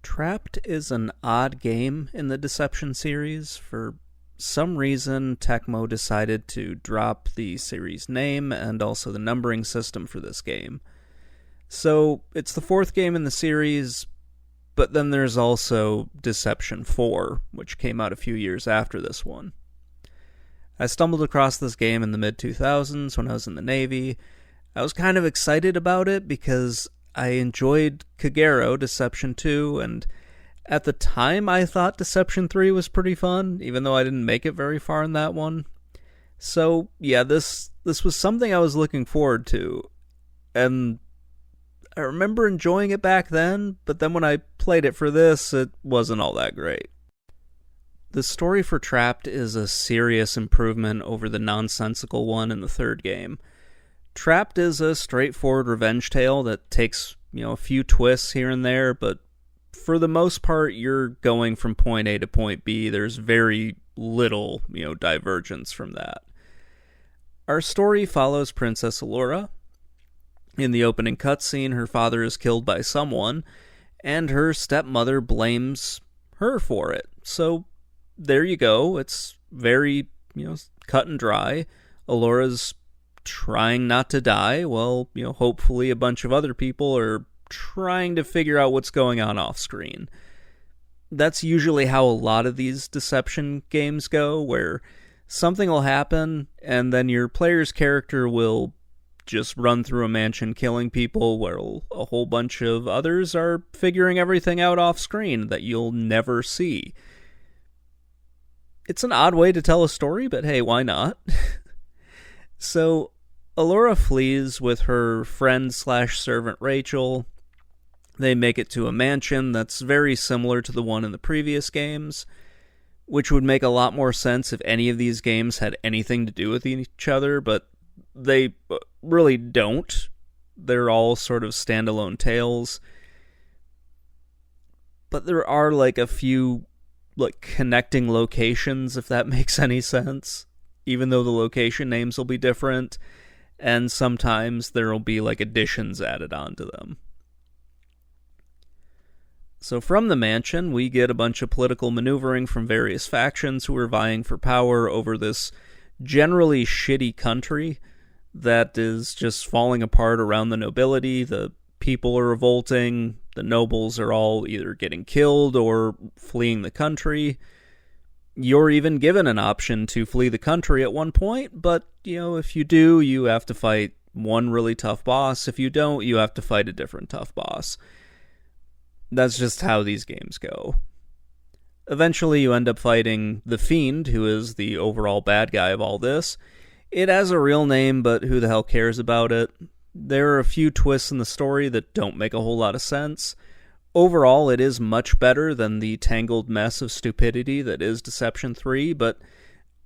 Trapt is an odd game in the Deception series. For some reason, Tecmo decided to drop the series name and also the numbering system for this game. So, it's the fourth game in the series, but then there's also Deception 4, which came out a few years after this one. I stumbled across this game in the mid-2000s when I was in the Navy. I was kind of excited about it because I enjoyed Kagero, Deception 2, and at the time I thought Deception 3 was pretty fun, even though I didn't make it very far in that one. So, yeah, this was something I was looking forward to, and I remember enjoying it back then, but then when I played it for this, it wasn't all that great. The story for Trapt is a serious improvement over the nonsensical one in the third game. Trapt is a straightforward revenge tale that takes, a few twists here and there, but for the most part, you're going from point A to point B. There's very little, divergence from that. Our story follows Princess Allura. In the opening cutscene, her father is killed by someone, and her stepmother blames her for it. So, there you go. It's very, cut and dry. Allura's trying not to die, well, hopefully a bunch of other people are trying to figure out what's going on off screen. That's usually how a lot of these Deception games go, where something will happen, and then your player's character will just run through a mansion killing people, while a whole bunch of others are figuring everything out off screen that you'll never see. It's an odd way to tell a story, but hey, why not? So, Allura flees with her friend/servant Rachel. They make it to a mansion that's very similar to the one in the previous games, which would make a lot more sense if any of these games had anything to do with each other, but they really don't. They're all sort of standalone tales. But there are a few connecting locations, if that makes any sense. Even though the location names will be different, and sometimes there will be additions added onto them. So from the mansion, we get a bunch of political maneuvering from various factions who are vying for power over this generally shitty country that is just falling apart around the nobility. The people are revolting, the nobles are all either getting killed or fleeing the country. You're even given an option to flee the country at one point, but, if you do, you have to fight one really tough boss. If you don't, you have to fight a different tough boss. That's just how these games go. Eventually, you end up fighting the Fiend, who is the overall bad guy of all this. It has a real name, but who the hell cares about it? There are a few twists in the story that don't make a whole lot of sense. Overall, it is much better than the tangled mess of stupidity that is Deception 3, but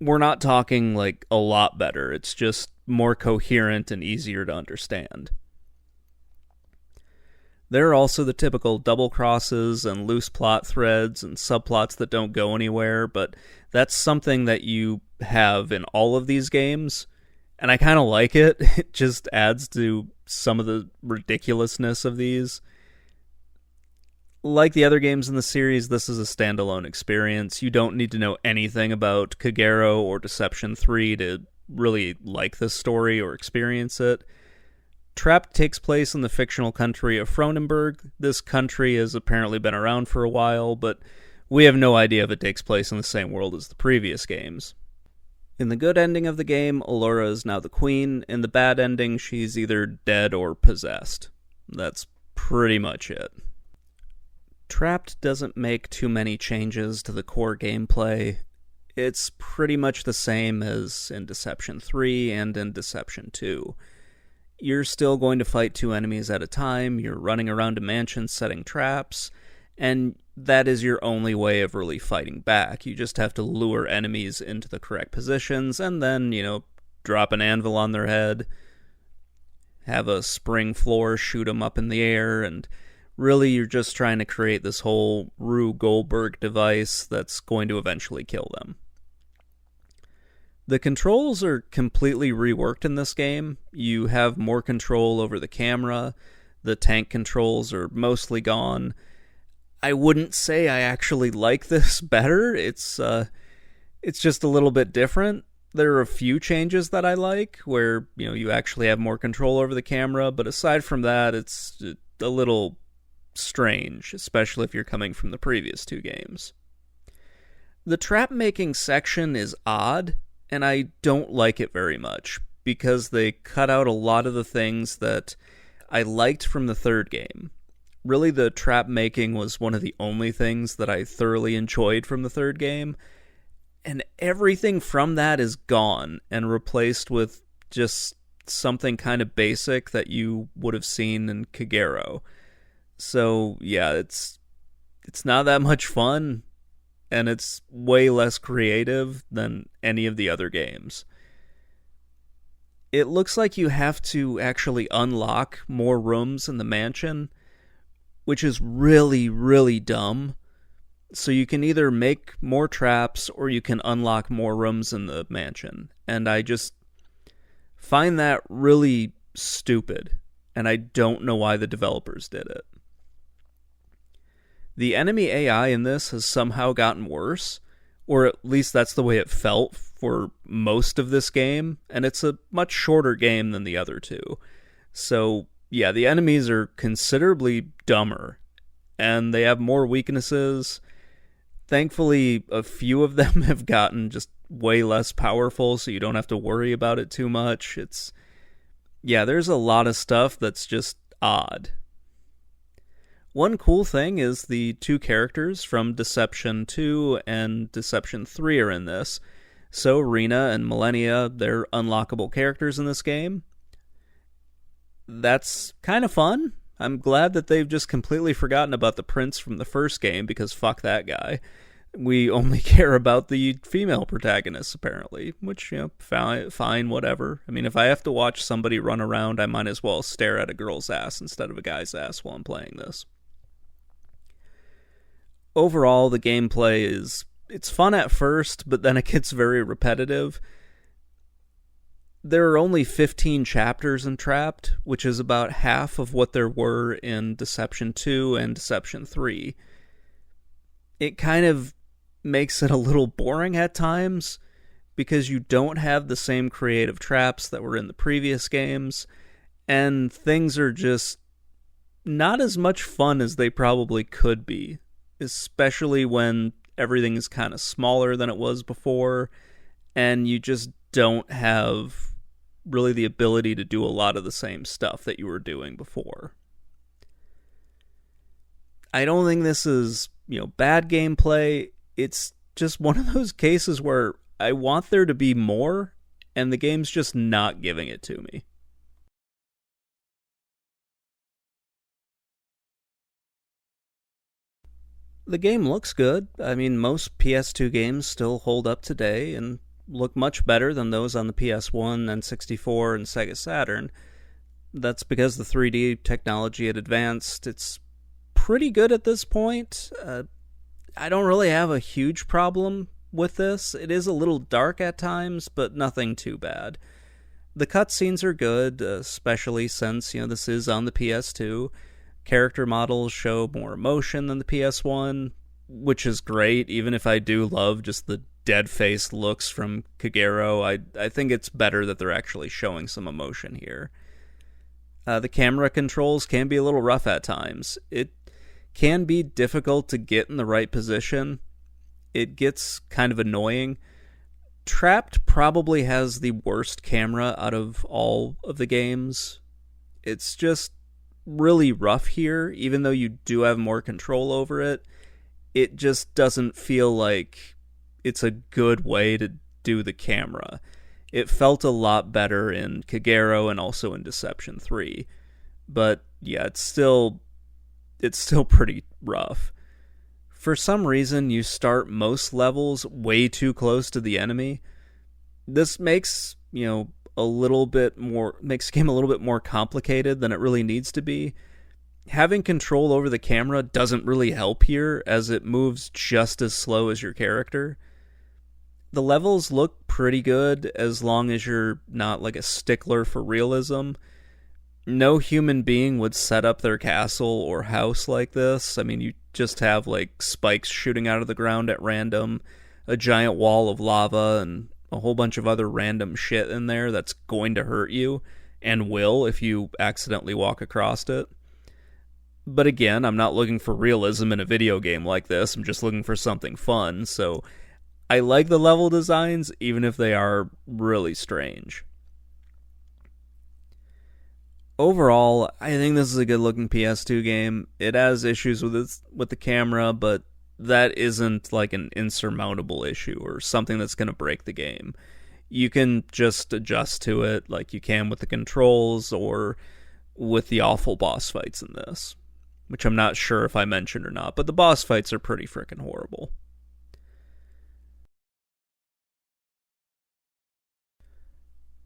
we're not talking a lot better. It's just more coherent and easier to understand. There are also the typical double crosses and loose plot threads and subplots that don't go anywhere, but that's something that you have in all of these games, and I kind of like it. It just adds to some of the ridiculousness of these. Like the other games in the series, this is a standalone experience. You don't need to know anything about Kagero or Deception 3 to really like this story or experience it. Trapt takes place in the fictional country of Fronenberg. This country has apparently been around for a while, but we have no idea if it takes place in the same world as the previous games. In the good ending of the game, Allura is now the queen. In the bad ending, she's either dead or possessed. That's pretty much it. Trapt doesn't make too many changes to the core gameplay. It's pretty much the same as in Deception 3 and in Deception 2. You're still going to fight two enemies at a time, you're running around a mansion setting traps, and that is your only way of really fighting back. You just have to lure enemies into the correct positions, and then, drop an anvil on their head, have a spring floor shoot them up in the air, and really, you're just trying to create this whole Rube Goldberg device that's going to eventually kill them. The controls are completely reworked in this game. You have more control over the camera. The tank controls are mostly gone. I wouldn't say I actually like this better. It's just a little bit different. There are a few changes that I like where, you actually have more control over the camera, but aside from that, it's a little strange, especially if you're coming from the previous two games. The trap making section is odd, and I don't like it very much because they cut out a lot of the things that I liked from the third game. Really, the trap making was one of the only things that I thoroughly enjoyed from the third game, and everything from that is gone and replaced with just something kind of basic that you would have seen in Kagero. So yeah, it's not that much fun, and it's way less creative than any of the other games. It looks like you have to actually unlock more rooms in the mansion, which is really, really dumb. So you can either make more traps or you can unlock more rooms in the mansion. And I just find that really stupid, and I don't know why the developers did it. The enemy AI in this has somehow gotten worse, or at least that's the way it felt for most of this game, and it's a much shorter game than the other two. So, yeah, the enemies are considerably dumber, and they have more weaknesses. Thankfully, a few of them have gotten just way less powerful, so you don't have to worry about it too much. There's a lot of stuff that's just odd. One cool thing is the two characters from Deception 2 and Deception 3 are in this. So Rena and Millennia, they're unlockable characters in this game. That's kind of fun. I'm glad that they've just completely forgotten about the prince from the first game, because fuck that guy. We only care about the female protagonists, apparently, which, fine, whatever. I mean, if I have to watch somebody run around, I might as well stare at a girl's ass instead of a guy's ass while I'm playing this. Overall, the gameplay it's fun at first, but then it gets very repetitive. There are only 15 chapters in Trapt, which is about half of what there were in Deception 2 and Deception 3. It kind of makes it a little boring at times, because you don't have the same creative traps that were in the previous games, and things are just not as much fun as they probably could be, especially when everything is kind of smaller than it was before, and you just don't have really the ability to do a lot of the same stuff that you were doing before. I don't think this is, bad gameplay. It's just one of those cases where I want there to be more, and the game's just not giving it to me. The game looks good. I mean, most PS2 games still hold up today and look much better than those on the PS1, N64, and Sega Saturn. That's because the 3D technology had advanced. It's pretty good at this point. I don't really have a huge problem with this. It is a little dark at times, but nothing too bad. The cutscenes are good, especially since, this is on the PS2. Character models show more emotion than the PS1, which is great, even if I do love just the dead-faced looks from Kagero. I think it's better that they're actually showing some emotion here. The camera controls can be a little rough at times. It can be difficult to get in the right position. It gets kind of annoying. Trapt probably has the worst camera out of all of the games. It's just really rough here, even though you do have more control over it. It just doesn't feel like it's a good way to do the camera. It felt a lot better in Kagero and also in Deception 3. But yeah, it's still pretty rough. For some reason, you start most levels way too close to the enemy. This makes, makes the game a little bit more complicated than it really needs to be. Having control over the camera doesn't really help here, as it moves just as slow as your character. The levels look pretty good as long as you're not like a stickler for realism. No human being would set up their castle or house like this. I mean, you just have like spikes shooting out of the ground at random, a giant wall of lava, and a whole bunch of other random shit in there that's going to hurt you, and will if you accidentally walk across it. But again, I'm not looking for realism in a video game like this, I'm just looking for something fun, so I like the level designs, even if they are really strange. Overall, I think this is a good looking PS2 game. It has issues with the camera, but that isn't like an insurmountable issue or something that's going to break the game. You can just adjust to it like you can with the controls or with the awful boss fights in this, which I'm not sure if I mentioned or not, but the boss fights are pretty freaking horrible.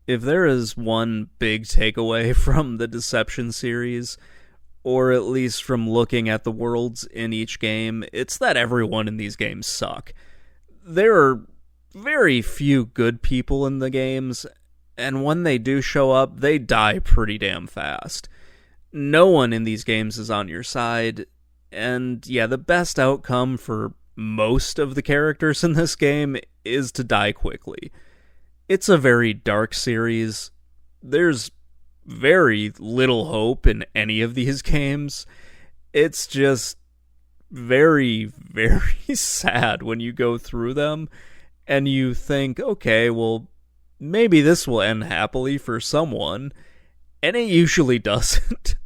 If there is one big takeaway from the Deception series, or at least from looking at the worlds in each game, it's that everyone in these games suck. There are very few good people in the games, and when they do show up, they die pretty damn fast. No one in these games is on your side, and yeah, the best outcome for most of the characters in this game is to die quickly. It's a very dark series. There's very little hope in any of these games. It's just very, very sad when you go through them and you think, okay, well, maybe this will end happily for someone, and it usually doesn't.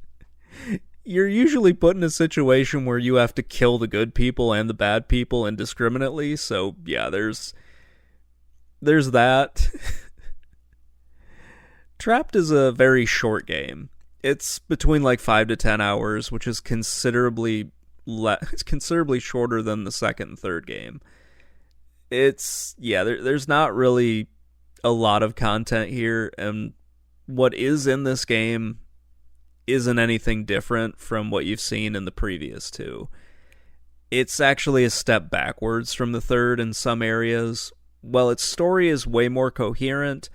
You're usually put in a situation where you have to kill the good people and the bad people indiscriminately, so yeah, there's that. Trapt is a very short game. It's between like 5 to 10 hours, which is considerably shorter than the second and third game. There's not really a lot of content here, and what is in this game isn't anything different from what you've seen in the previous two. It's actually a step backwards from the third in some areas. While its story is way more coherent,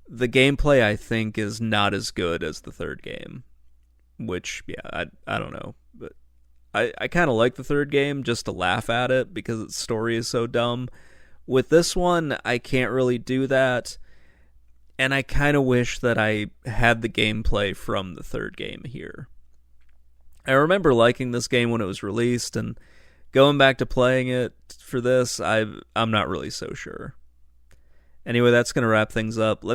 the gameplay, I think, is not as good as the third game. Which, yeah, I don't know. But I kind of like the third game just to laugh at it because its story is so dumb. With this one, I can't really do that. And I kind of wish that I had the gameplay from the third game here. I remember liking this game when it was released, and going back to playing it for this, I'm not really so sure. Anyway, that's going to wrap things up. Let me